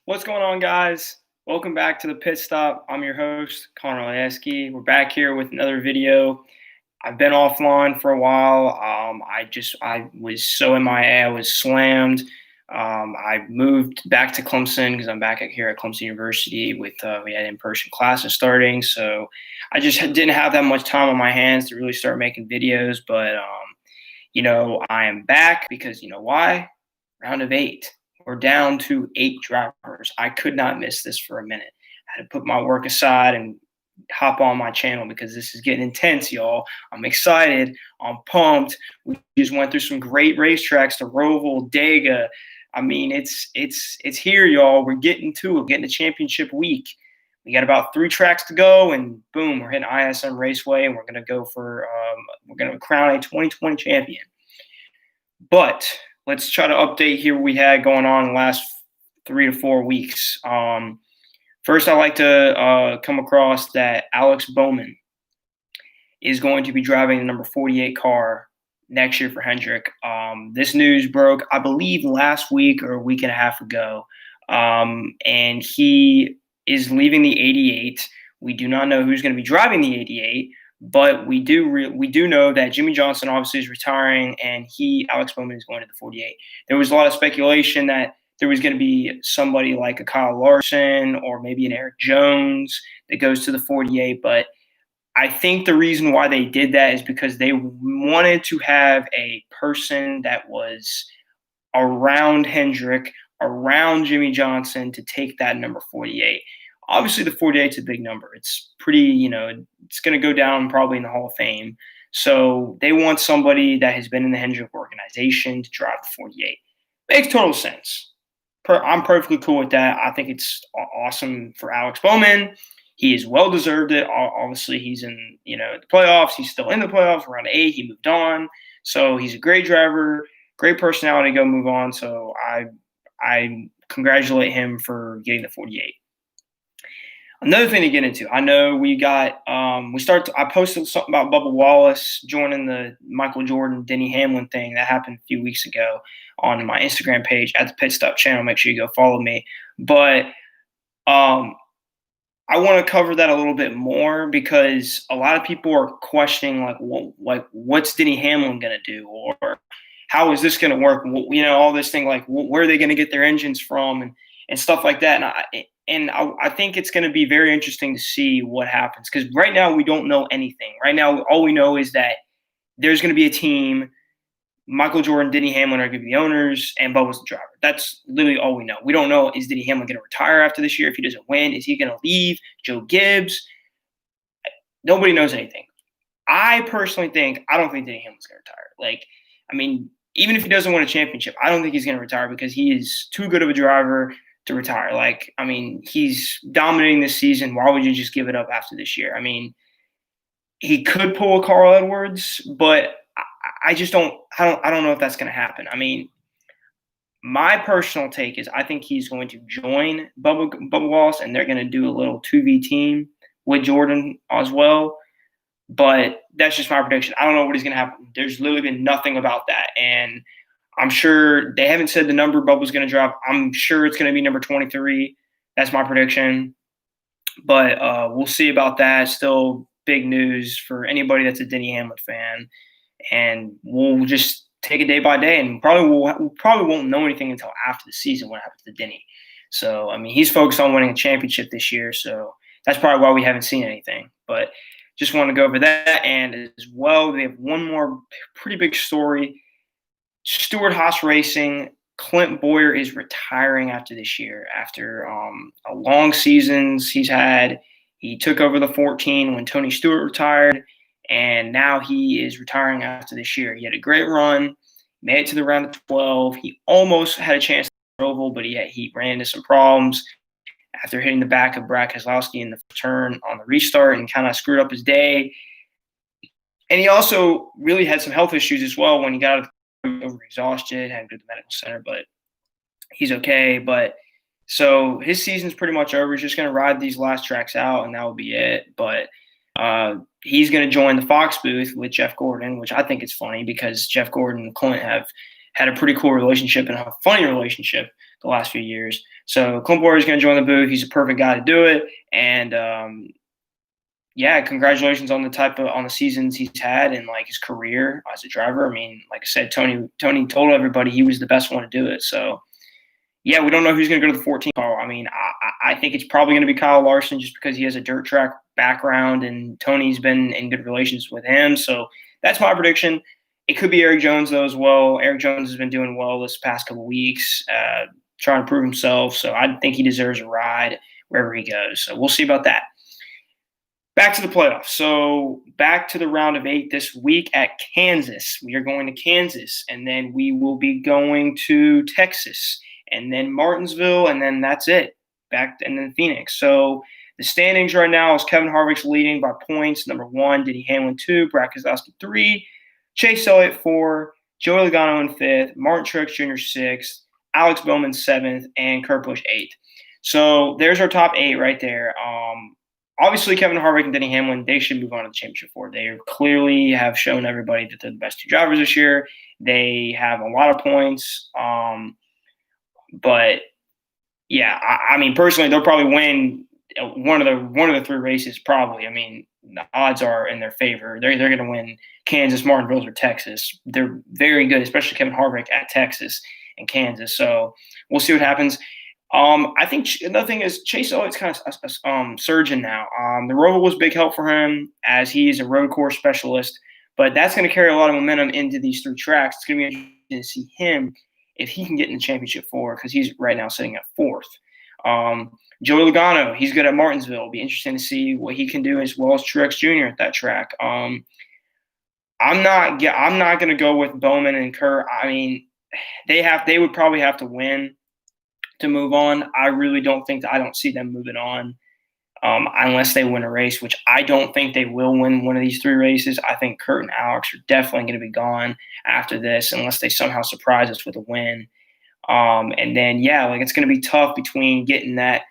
What's going on, guys? Welcome back to the Pit Stop. I'm your host, Connor Lasky. We're back here with another video. I've been offline for a while. I was so MIA. I was slammed. I moved back to Clemson because I'm back here at Clemson University with we had in-person classes starting. So I just didn't have that much time on my hands to really start making videos. But I am back because you know why? Round of 8. We're down to 8 drivers. I could not miss this for a minute. I had to put my work aside and hop on my channel because this is getting intense, y'all. I'm excited. I'm pumped. We just went through some great racetracks to Roval, Dega. I mean, it's here, y'all. We're getting to it. Getting the championship week. We got about 3 tracks to go, and boom, we're hitting ISM Raceway, and we're gonna crown a 2020 champion. But let's try to update here what we had going on in the last 3 to 4 weeks. First, I'd like to come across that Alex Bowman is going to be driving the number 48 car next year for Hendrick. This news broke, I believe, last week or a week and a half ago, and he is leaving the 88. We do not know who's going to be driving the 88. But we do know that Jimmy Johnson obviously is retiring, and Alex Bowman, is going to the 48. There was a lot of speculation that there was going to be somebody like a Kyle Larson or maybe an Eric Jones that goes to the 48. But I think the reason why they did that is because they wanted to have a person that was around Hendrick, around Jimmy Johnson to take that number 48. Obviously, the 48 is a big number. It's pretty, it's going to go down probably in the Hall of Fame. So they want somebody that has been in the Hendrick organization to drive the 48. Makes total sense. I'm perfectly cool with that. I think it's awesome for Alex Bowman. He has well deserved it. Obviously, he's in, the playoffs. He's still in the playoffs. Around 8, he moved on. So he's a great driver, great personality to go move on. So I congratulate him for getting the 48. Another thing to get into, I know I posted something about Bubba Wallace joining the Michael Jordan, Denny Hamlin thing that happened a few weeks ago on my Instagram page at the Pit Stop channel. Make sure you go follow me. But I want to cover that a little bit more because a lot of people are questioning what's Denny Hamlin going to do, or how is this going to work? All this thing, like where are they going to get their engines from and stuff like that. And I think it's going to be very interesting to see what happens because right now we don't know anything. Right now, all we know is that there's going to be a team. Michael Jordan, Denny Hamlin are going to be the owners, and Bubba's the driver. That's literally all we know. We don't know, is Denny Hamlin going to retire after this year? If he doesn't win, is he going to leave? Joe Gibbs? Nobody knows anything. I personally I don't think Denny Hamlin's going to retire. Even if he doesn't win a championship, I don't think he's going to retire because he is too good of a driver to retire. He's dominating this season. Why would you just give it up after this year? He could pull a Carl Edwards, but I just don't know if that's going to happen. My personal take is I think he's going to join Bubba Wallace, and they're going to do a little 2v team with Jordan as well. But that's just my prediction. I don't know what is going to happen. There's literally been nothing about that. And I'm sure they haven't said the number Bubba's going to drop. I'm sure it's going to be number 23. That's my prediction. But we'll see about that. Still big news for anybody that's a Denny Hamlin fan. And we'll just take it day by day. And we probably won't know anything until after the season what happens to Denny. So, he's focused on winning a championship this year. So that's probably why we haven't seen anything. But just want to go over that. And as well, we have one more pretty big story. Stewart Haas Racing, Clint Bowyer is retiring after this year. After a long seasons he's had, he took over the 14 when Tony Stewart retired, and now he is retiring after this year. He had a great run, made it to the round of 12. He almost had a chance at Roval, but he ran into some problems after hitting the back of Brad Keselowski in the turn on the restart and kind of screwed up his day. And he also really had some health issues as well when he got out of over-exhausted, had to go to the medical center, but he's okay. But so his season's pretty much over. He's just going to ride these last tracks out, and that will be it. But he's going to join the Fox booth with Jeff Gordon, which I think is funny because Jeff Gordon and Clint have had a pretty cool relationship and a funny relationship the last few years. So Clint Bowyer is going to join the booth. He's a perfect guy to do it. And yeah, congratulations on the seasons he's had and like his career as a driver. I mean, like I said, Tony told everybody he was the best one to do it. So yeah, we don't know who's going to go to the 14 car. I mean, I think it's probably going to be Kyle Larson just because he has a dirt track background and Tony's been in good relations with him. So that's my prediction. It could be Eric Jones, though, as well. Eric Jones has been doing well this past couple of weeks, trying to prove himself. So I think he deserves a ride wherever he goes. So we'll see about that. Back to the playoffs. So back to the round of 8 this week at Kansas. We are going to Kansas, and then we will be going to Texas, and then Martinsville, and then that's it. Back and then Phoenix. So the standings right now is Kevin Harvick's leading by points. Number 1, Denny Hamlin 2, Brad Keselowski 3, Chase Elliott 4, Joey Logano in 5th, Martin Truex Jr. 6th, Alex Bowman 7th, and Kurt Busch 8th. So there's our top 8 right there. Obviously, Kevin Harvick and Denny Hamlin, they should move on to the championship four. They clearly have shown everybody that they're the best 2 drivers this year. They have a lot of points. But yeah, I mean, personally, they'll probably win one of the 3 races. Probably. I mean, the odds are in their favor. They're going to win Kansas, Martinsville, or Texas. They're very good, especially Kevin Harvick at Texas and Kansas. So we'll see what happens. I think another thing is Chase Elliott's kind of surging now. The Roval was a big help for him as he's a road course specialist, but that's going to carry a lot of momentum into these 3 tracks. It's going to be interesting to see him if he can get in the championship 4 because he's right now sitting at 4th. Joey Logano, he's good at Martinsville. It'll be interesting to see what he can do as well as Truex Jr. at that track. I'm not going to go with Bowman and Kurt. I mean, they would probably have to win to move on. I really don't see them moving on unless they win a race, which I don't think they will win one of these 3 races. I think Kurt and Alex are definitely going to be gone after this unless they somehow surprise us with a win. And then, yeah, like it's going to be tough between getting that.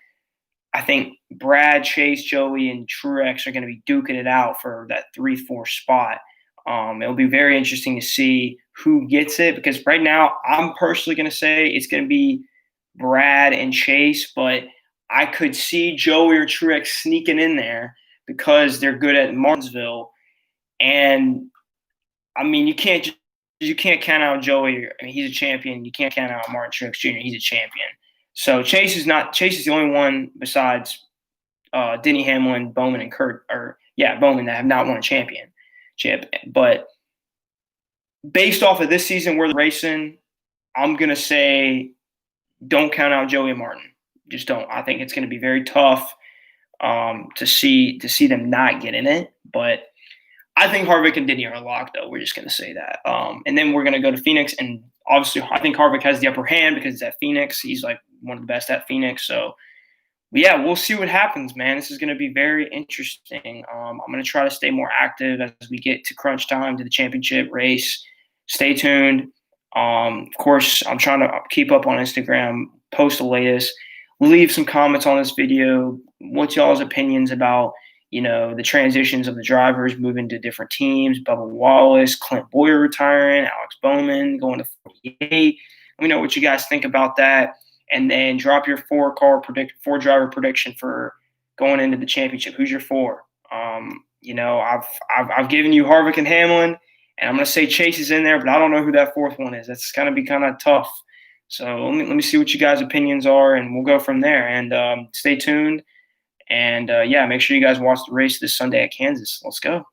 I think Brad, Chase, Joey, and Truex are going to be duking it out for that 3-4 spot. It'll be very interesting to see who gets it because right now I'm personally going to say it's going to be Brad and Chase, but I could see Joey or Truex sneaking in there because they're good at Martinsville. And I mean, you can't count out Joey. I mean, he's a champion. You can't count out Martin Truex Jr. He's a champion. So Chase is the only one besides Denny Hamlin, Bowman, and Bowman that have not won a championship. But based off of this season where they're racing, I'm gonna say don't count out Joey and Martin. Just don't. I think it's going to be very tough to see them not get in it. But I think Harvick and Denny are locked, though. We're just going to say that. And then we're going to go to Phoenix. And obviously, I think Harvick has the upper hand because it's at Phoenix. He's like one of the best at Phoenix. So, yeah, we'll see what happens, man. This is going to be very interesting. I'm going to try to stay more active as we get to crunch time to the championship race. Stay tuned. Of course, I'm trying to keep up on Instagram, post the latest, leave some comments on this video. What's y'all's opinions about, the transitions of the drivers moving to different teams, Bubba Wallace, Clint Bowyer retiring, Alex Bowman going to 48. Let me know what you guys think about that. And then drop your 4-driver prediction for going into the championship. Who's your 4? I've given you Harvick and Hamlin. And I'm going to say Chase is in there, but I don't know who that 4th one is. That's going to be kind of tough. So let me see what you guys' opinions are, and we'll go from there. And stay tuned. And, make sure you guys watch the race this Sunday at Kansas. Let's go.